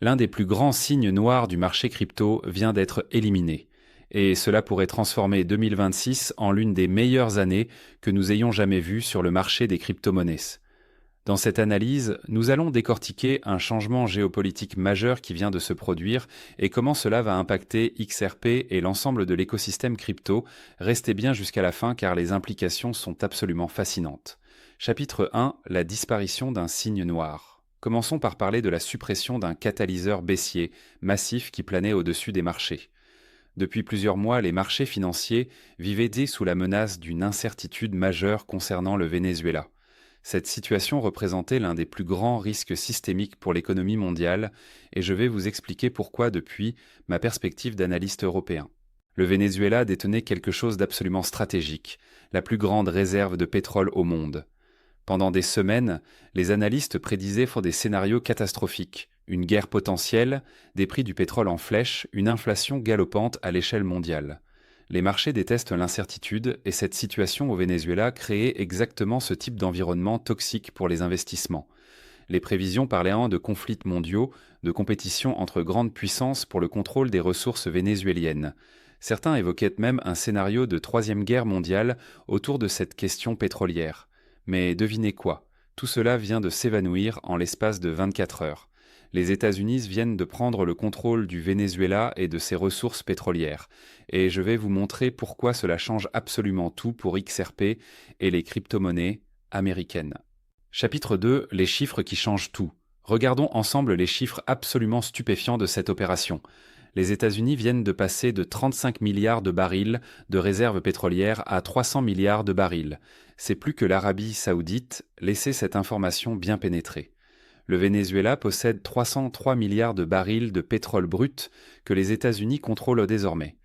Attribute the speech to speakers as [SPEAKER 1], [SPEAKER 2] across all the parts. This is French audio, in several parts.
[SPEAKER 1] L'un des plus grands signes noirs du marché crypto vient d'être éliminé. Et cela pourrait transformer 2026 en l'une des meilleures années que nous ayons jamais vues sur le marché des crypto-monnaies. Dans cette analyse, nous allons décortiquer un changement géopolitique majeur qui vient de se produire et comment cela va impacter XRP et l'ensemble de l'écosystème crypto. Restez bien jusqu'à la fin car les implications sont absolument fascinantes. Chapitre 1. La disparition d'un signe noir. Commençons par parler de la suppression d'un catalyseur baissier massif qui planait au-dessus des marchés. Depuis plusieurs mois, les marchés financiers vivaient sous la menace d'une incertitude majeure concernant le Venezuela. Cette situation représentait l'un des plus grands risques systémiques pour l'économie mondiale, et je vais vous expliquer pourquoi depuis ma perspective d'analyste européen. Le Venezuela détenait quelque chose d'absolument stratégique, la plus grande réserve de pétrole au monde. Pendant des semaines, les analystes prédisaient des scénarios catastrophiques, une guerre potentielle, des prix du pétrole en flèche, une inflation galopante à l'échelle mondiale. Les marchés détestent l'incertitude et cette situation au Venezuela créait exactement ce type d'environnement toxique pour les investissements. Les prévisions parlaient de conflits mondiaux, de compétition entre grandes puissances pour le contrôle des ressources vénézuéliennes. Certains évoquaient même un scénario de troisième guerre mondiale autour de cette question pétrolière. Mais devinez quoi? Tout cela vient de s'évanouir en l'espace de 24 heures. Les États-Unis viennent de prendre le contrôle du Venezuela et de ses ressources pétrolières. Et je vais vous montrer pourquoi cela change absolument tout pour XRP et les crypto-monnaies américaines. Chapitre 2. Les chiffres qui changent tout. Regardons ensemble les chiffres absolument stupéfiants de cette opération. Les États-Unis viennent de passer de 35 milliards de barils de réserves pétrolières à 300 milliards de barils. C'est plus que l'Arabie saoudite. Laissez cette information bien pénétrer. Le Venezuela possède 303 milliards de barils de pétrole brut que les États-Unis contrôlent désormais.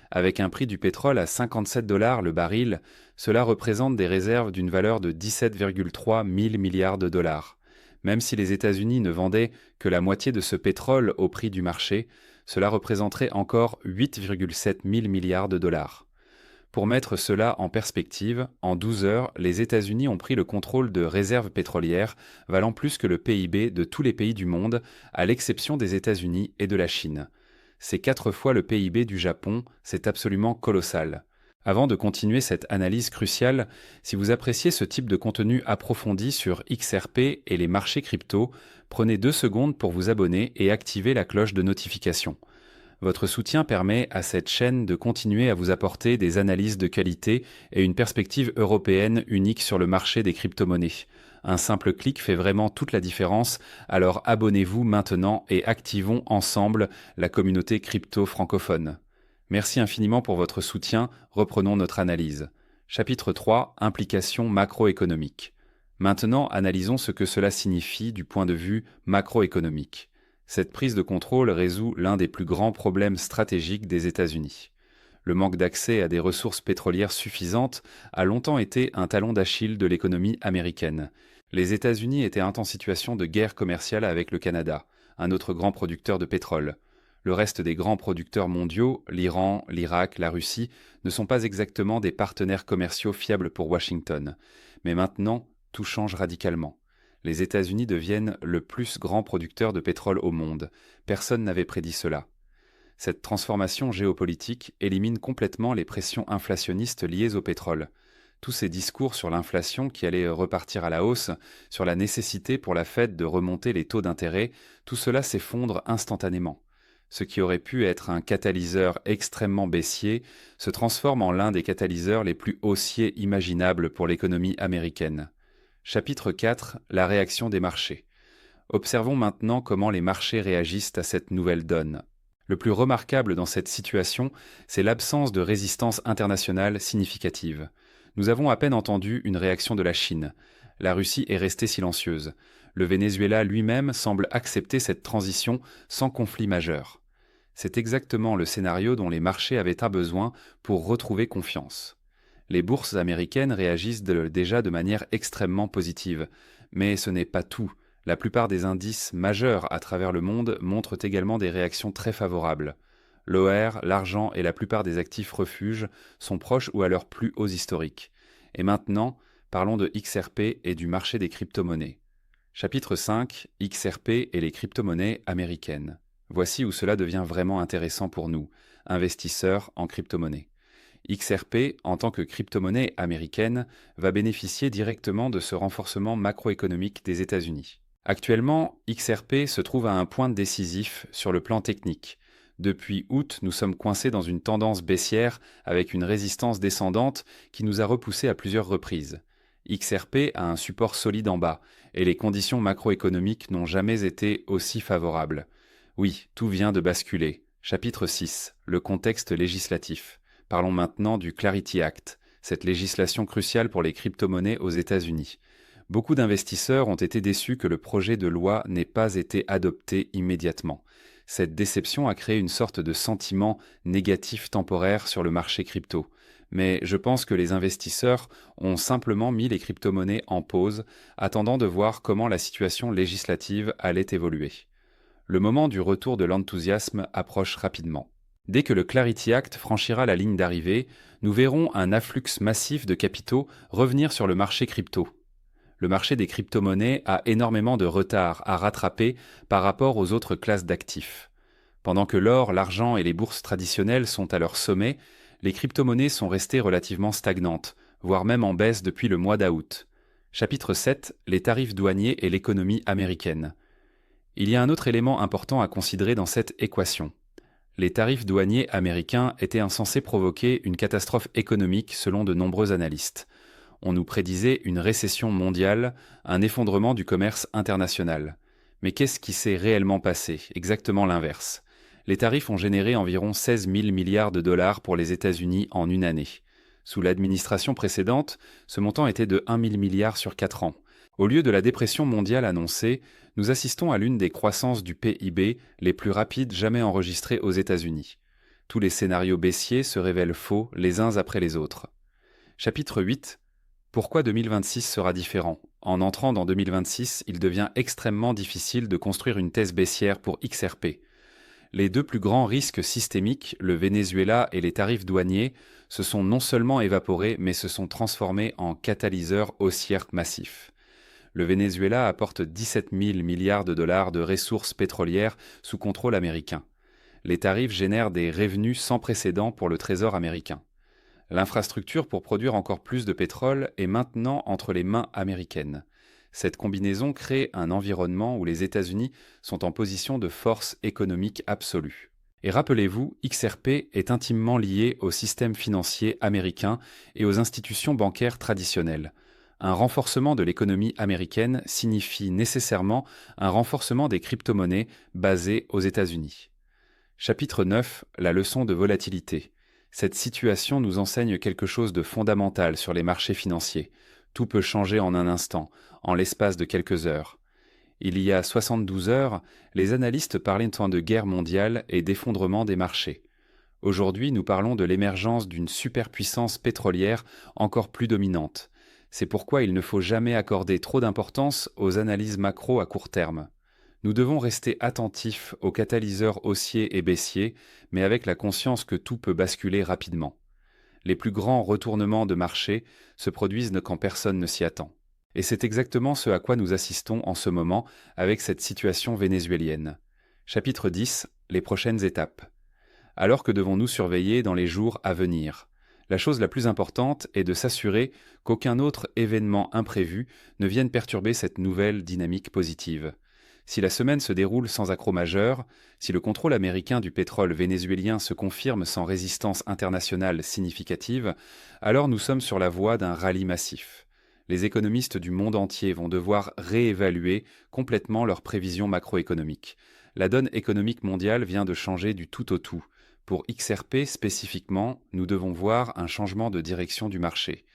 [SPEAKER 1] Avec un prix du pétrole à 57 $ le baril, cela représente des réserves d'une valeur de 17,3 000 milliards de dollars. Même si les États-Unis ne vendaient que la moitié de ce pétrole au prix du marché, cela représenterait encore 8,7 000 milliards de dollars. Pour mettre cela en perspective, en 12 heures, les États-Unis ont pris le contrôle de réserves pétrolières valant plus que le PIB de tous les pays du monde, à l'exception des États-Unis et de la Chine. C'est 4 fois le PIB du Japon, c'est absolument colossal. Avant de continuer cette analyse cruciale, si vous appréciez ce type de contenu approfondi sur XRP et les marchés crypto, prenez 2 secondes pour vous abonner et activer la cloche de notification. Votre soutien permet à cette chaîne de continuer à vous apporter des analyses de qualité et une perspective européenne unique sur le marché des crypto-monnaies. Un simple clic fait vraiment toute la différence, alors abonnez-vous maintenant et activons ensemble la communauté crypto francophone. Merci infiniment pour votre soutien, reprenons notre analyse. Chapitre 3. Implications macroéconomiques. Maintenant, analysons ce que cela signifie du point de vue macroéconomique. Cette prise de contrôle résout l'un des plus grands problèmes stratégiques des États-Unis. Le manque d'accès à des ressources pétrolières suffisantes a longtemps été un talon d'Achille de l'économie américaine. Les États-Unis étaient en situation de guerre commerciale avec le Canada, un autre grand producteur de pétrole. Le reste des grands producteurs mondiaux, l'Iran, l'Irak, la Russie, ne sont pas exactement des partenaires commerciaux fiables pour Washington. Mais maintenant, tout change radicalement. Les États-Unis deviennent le plus grand producteur de pétrole au monde. Personne n'avait prédit cela. Cette transformation géopolitique élimine complètement les pressions inflationnistes liées au pétrole. Tous ces discours sur l'inflation qui allait repartir à la hausse, sur la nécessité pour la Fed de remonter les taux d'intérêt, tout cela s'effondre instantanément. Ce qui aurait pu être un catalyseur extrêmement baissier se transforme en l'un des catalyseurs les plus haussiers imaginables pour l'économie américaine. Chapitre 4. La réaction des marchés. Observons maintenant comment les marchés réagissent à cette nouvelle donne. Le plus remarquable dans cette situation, c'est l'absence de résistance internationale significative. Nous avons à peine entendu une réaction de la Chine. La Russie est restée silencieuse. Le Venezuela lui-même semble accepter cette transition sans conflit majeur. C'est exactement le scénario dont les marchés avaient besoin pour retrouver confiance. Les bourses américaines réagissent déjà de manière extrêmement positive. Mais ce n'est pas tout. La plupart des indices majeurs à travers le monde montrent également des réactions très favorables. L'OR, l'argent et la plupart des actifs refuges sont proches ou à leurs plus hauts historiques. Et maintenant, parlons de XRP et du marché des crypto-monnaies. Chapitre 5, XRP et les crypto-monnaies américaines. Voici où cela devient vraiment intéressant pour nous, investisseurs en crypto-monnaies. XRP, en tant que crypto-monnaie américaine, va bénéficier directement de ce renforcement macroéconomique des États-Unis. Actuellement, XRP se trouve à un point décisif sur le plan technique. Depuis août, nous sommes coincés dans une tendance baissière avec une résistance descendante qui nous a repoussés à plusieurs reprises. XRP a un support solide en bas, et les conditions macroéconomiques n'ont jamais été aussi favorables. Oui, tout vient de basculer. Chapitre 6. Le contexte législatif. Parlons maintenant du Clarity Act, cette législation cruciale pour les crypto-monnaies aux États-Unis. Beaucoup d'investisseurs ont été déçus que le projet de loi n'ait pas été adopté immédiatement. Cette déception a créé une sorte de sentiment négatif temporaire sur le marché crypto. Mais je pense que les investisseurs ont simplement mis les crypto-monnaies en pause, attendant de voir comment la situation législative allait évoluer. Le moment du retour de l'enthousiasme approche rapidement. Dès que le Clarity Act franchira la ligne d'arrivée, nous verrons un afflux massif de capitaux revenir sur le marché crypto. Le marché des crypto-monnaies a énormément de retard à rattraper par rapport aux autres classes d'actifs. Pendant que l'or, l'argent et les bourses traditionnelles sont à leur sommet, les crypto-monnaies sont restées relativement stagnantes, voire même en baisse depuis le mois d'août. Chapitre 7. Les tarifs douaniers et l'économie américaine. Il y a un autre élément important à considérer dans cette équation. Les tarifs douaniers américains étaient censés provoquer une catastrophe économique selon de nombreux analystes. On nous prédisait une récession mondiale, un effondrement du commerce international. Mais qu'est-ce qui s'est réellement passé? Exactement l'inverse. Les tarifs ont généré environ 16 000 milliards de dollars pour les États-Unis en une année. Sous l'administration précédente, ce montant était de 1 000 milliards sur 4 ans. Au lieu de la dépression mondiale annoncée, nous assistons à l'une des croissances du PIB les plus rapides jamais enregistrées aux États-Unis. Tous les scénarios baissiers se révèlent faux les uns après les autres. Chapitre 8. Pourquoi 2026 sera différent? En entrant dans 2026, il devient extrêmement difficile de construire une thèse baissière pour XRP. Les deux plus grands risques systémiques, le Venezuela et les tarifs douaniers, se sont non seulement évaporés, mais se sont transformés en catalyseurs haussières massifs. Le Venezuela apporte 17 000 milliards de dollars de ressources pétrolières sous contrôle américain. Les tarifs génèrent des revenus sans précédent pour le Trésor américain. L'infrastructure pour produire encore plus de pétrole est maintenant entre les mains américaines. Cette combinaison crée un environnement où les États-Unis sont en position de force économique absolue. Et rappelez-vous, XRP est intimement lié au système financier américain et aux institutions bancaires traditionnelles. Un renforcement de l'économie américaine signifie nécessairement un renforcement des crypto-monnaies basées aux États-Unis. Chapitre 9. La leçon de volatilité. Cette situation nous enseigne quelque chose de fondamental sur les marchés financiers. Tout peut changer en un instant, en l'espace de quelques heures. Il y a 72 heures, les analystes parlaient de guerre mondiale et d'effondrement des marchés. Aujourd'hui, nous parlons de l'émergence d'une superpuissance pétrolière encore plus dominante. C'est pourquoi il ne faut jamais accorder trop d'importance aux analyses macro à court terme. Nous devons rester attentifs aux catalyseurs haussiers et baissiers, mais avec la conscience que tout peut basculer rapidement. Les plus grands retournements de marché se produisent quand personne ne s'y attend. Et c'est exactement ce à quoi nous assistons en ce moment avec cette situation vénézuélienne. Chapitre 10. Les prochaines étapes. Alors que devons-nous surveiller dans les jours à venir? La chose la plus importante est de s'assurer qu'aucun autre événement imprévu ne vienne perturber cette nouvelle dynamique positive. Si la semaine se déroule sans accroc majeur, si le contrôle américain du pétrole vénézuélien se confirme sans résistance internationale significative, alors nous sommes sur la voie d'un rallye massif. Les économistes du monde entier vont devoir réévaluer complètement leurs prévisions macroéconomiques. La donne économique mondiale vient de changer du tout au tout. Pour XRP spécifiquement, nous devons voir un changement de direction du marché.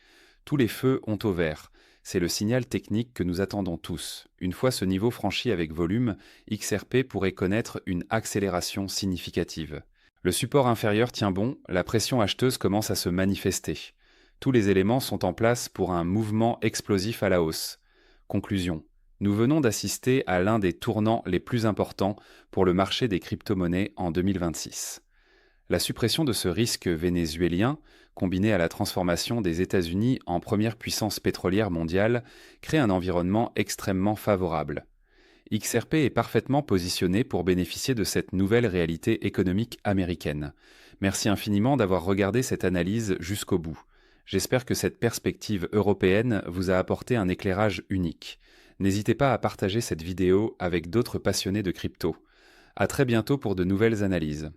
[SPEAKER 1] Tous les feux ont au vert. C'est le signal technique que nous attendons tous. Une fois ce niveau franchi avec volume, XRP pourrait connaître une accélération significative. Le support inférieur tient bon, la pression acheteuse commence à se manifester. Tous les éléments sont en place pour un mouvement explosif à la hausse. Conclusion. Nous venons d'assister à l'un des tournants les plus importants pour le marché des crypto-monnaies en 2026. La suppression de ce risque vénézuélien, combinée à la transformation des États-Unis en première puissance pétrolière mondiale, crée un environnement extrêmement favorable. XRP est parfaitement positionné pour bénéficier de cette nouvelle réalité économique américaine. Merci infiniment d'avoir regardé cette analyse jusqu'au bout. J'espère que cette perspective européenne vous a apporté un éclairage unique. N'hésitez pas à partager cette vidéo avec d'autres passionnés de crypto. À très bientôt pour de nouvelles analyses.